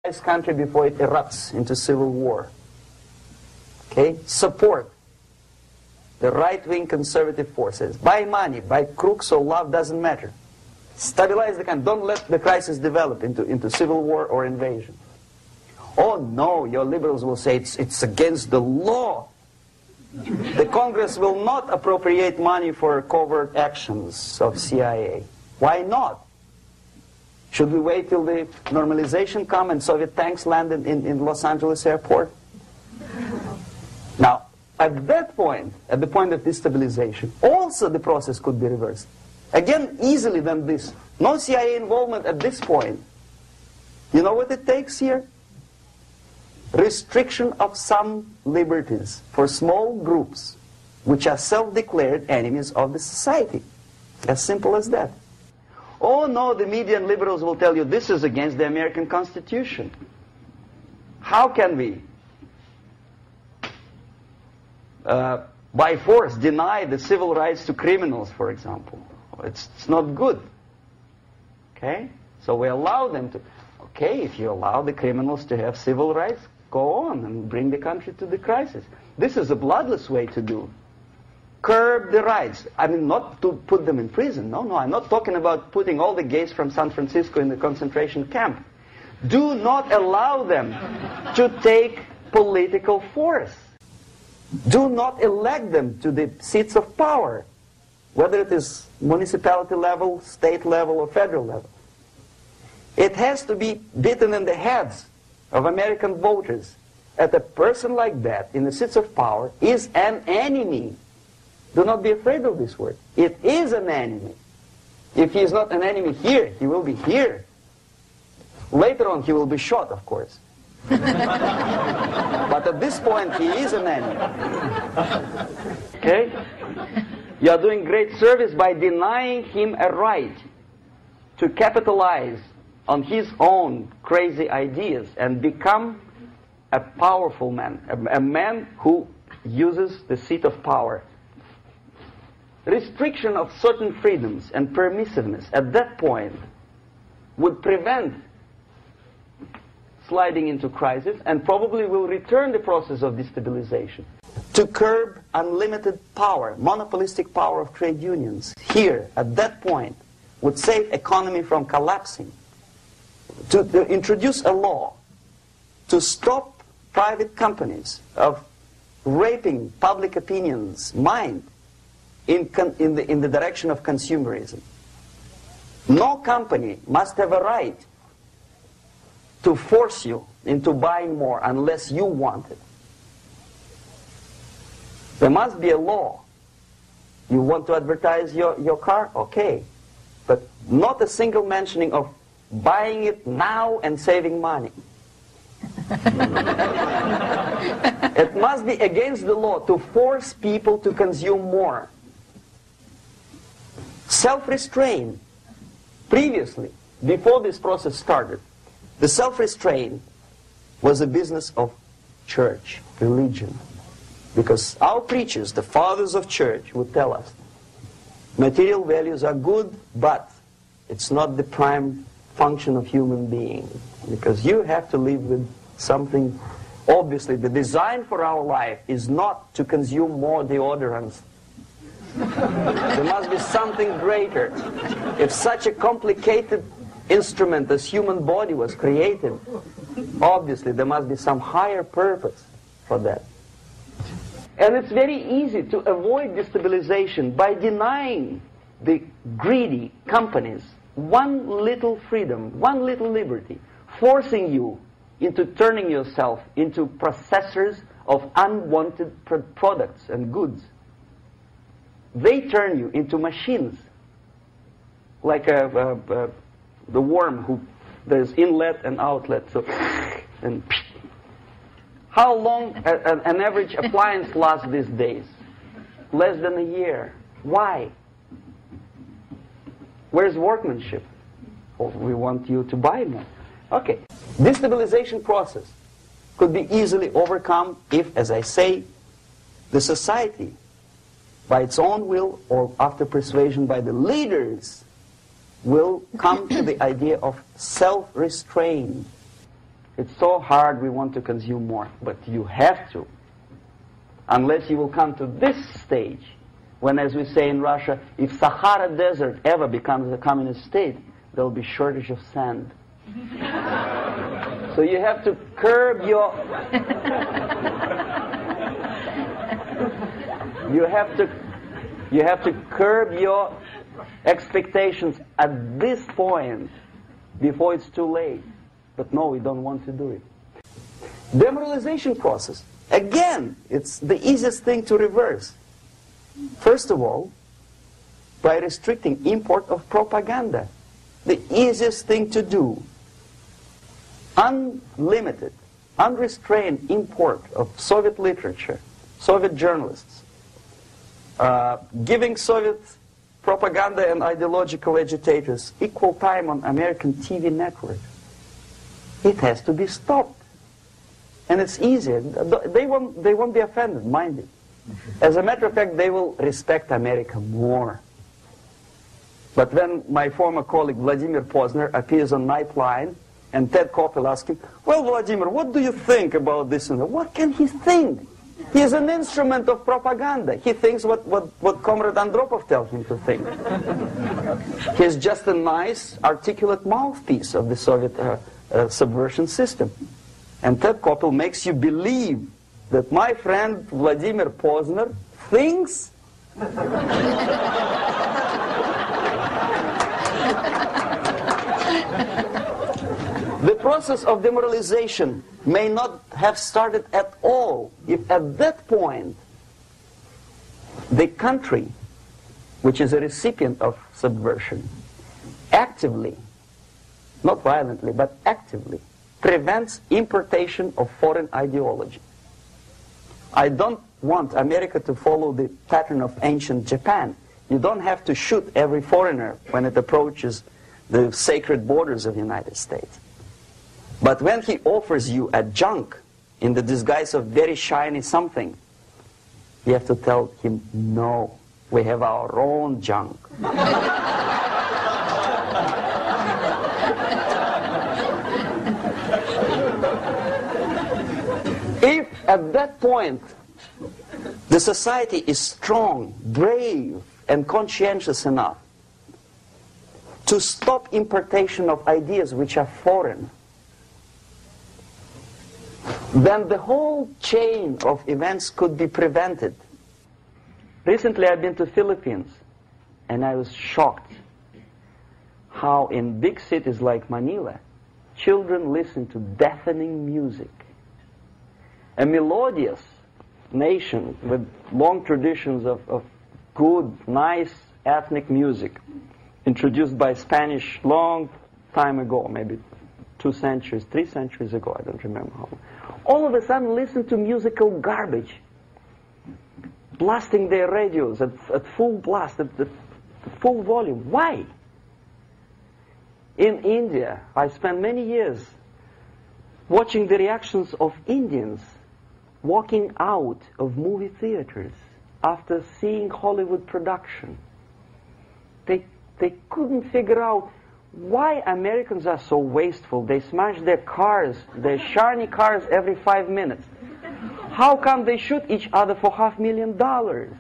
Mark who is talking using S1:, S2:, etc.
S1: This country before it erupts into civil war. Okay? Support the right-wing conservative forces. By money, by crooks or love, doesn't matter. Stabilize the country. Don't let the crisis develop into civil war or invasion. Oh no, your liberals will say it's against the law. The Congress will not appropriate money for covert actions of CIA. Why not? Should we wait till the normalization come and Soviet tanks land in Los Angeles airport? Now, at that point, at the point of destabilization, also the process could be reversed. Again, easily than this. No CIA involvement at this point. You know what it takes here? Restriction of some liberties for small groups which are self-declared enemies of the society. As simple as that. Oh no, the media and liberals will tell you this is against the American Constitution. How can we, by force, deny the civil rights to criminals, for example? It's not good. Okay? So we allow them to. Okay, if you allow the criminals to have civil rights, go on and bring the country to the crisis. This is a bloodless way to do. Curb the rights. I mean, not to put them in prison. No, I'm not talking about putting all the gays from San Francisco in the concentration camp. Do not allow them to take political force. Do not elect them to the seats of power, whether it is municipality level, state level, or federal level. It has to be beaten in the heads of American voters that a person like that in the seats of power is an enemy. Do not be afraid of this word. It is an enemy. If he is not an enemy here, he will be here. Later on, he will be shot, of course. But at this point, he is an enemy. Okay? You are doing great service by denying him a right to capitalize on his own crazy ideas and become a powerful man, a man who uses the seat of power. Restriction of certain freedoms and permissiveness at that point would prevent sliding into crisis and probably will return the process of destabilization. To curb unlimited power, monopolistic power of trade unions, here, at that point, would save economy from collapsing. To introduce a law to stop private companies of raping public opinion's mind in the direction of consumerism. No company must have a right to force you into buying more unless you want it. There must be a law. You want to advertise your car? Okay. But not a single mentioning of buying it now and saving money. It must be against the law to force people to consume more. Self-restraint. Previously, before this process started, the self-restraint was a business of church, religion. Because our preachers, the fathers of church, would tell us, material values are good, but it's not the prime function of human being. Because you have to live with something. Obviously, the design for our life is not to consume more deodorants. There must be something greater. If such a complicated instrument as human body was created, obviously there must be some higher purpose for that. And it's very easy to avoid destabilization by denying the greedy companies one little freedom, one little liberty, forcing you into turning yourself into processors of unwanted products and goods. They turn you into machines, like the worm who there's inlet and outlet. So, and how long an average appliance lasts these days? Less than a year. Why? Where's workmanship? Well, we want you to buy more. Okay. Destabilization process could be easily overcome if, as I say, the society, by its own will or after persuasion by the leaders, will come to the idea of self-restraint. It's so hard, we want to consume more. But you have to. Unless you will come to this stage, when, as we say in Russia, if Sahara Desert ever becomes a communist state, there will be shortage of sand. So you have to curb your... you have to curb your expectations at this point before it's too late. But no, we don't want to do it. Demoralization process. Again, it's the easiest thing to reverse. First of all, by restricting import of propaganda. The easiest thing to do. Unlimited, unrestrained import of Soviet literature, Soviet journalists, giving Soviet propaganda and ideological agitators equal time on American TV network. It has to be stopped. And it's easier. They won't be offended, mind it. As a matter of fact, they will respect America more. But when my former colleague Vladimir Posner appears on Nightline, and Ted Koppel asks him, well, Vladimir, what do you think about this and that? What can he think? He is an instrument of propaganda. He thinks what Comrade Andropov tells him to think. He's just a nice, articulate mouthpiece of the Soviet subversion system. And Ted Koppel makes you believe that my friend Vladimir Posner thinks the process of demoralization may not have started at all if at that point the country, which is a recipient of subversion, actively, not violently, but actively, prevents importation of foreign ideology. I don't want America to follow the pattern of ancient Japan. You don't have to shoot every foreigner when it approaches the sacred borders of the United States. But when he offers you a junk in the disguise of very shiny something, you have to tell him, no, we have our own junk. If at that point the society is strong, brave, and conscientious enough to stop importation of ideas which are foreign, then the whole chain of events could be prevented. Recently I've been to the Philippines, and I was shocked how in big cities like Manila, children listen to deafening music. A melodious nation with long traditions of good, nice ethnic music, introduced by Spanish long time ago, maybe 2 centuries, 3 centuries ago, I don't remember how long. All of a sudden listen to musical garbage, blasting their radios at full blast, at full volume. Why? In India, I spent many years watching the reactions of Indians walking out of movie theaters after seeing Hollywood production. They couldn't figure out why Americans are so wasteful. They smash their cars, their shiny cars, every 5 minutes. How come they shoot each other for $500,000?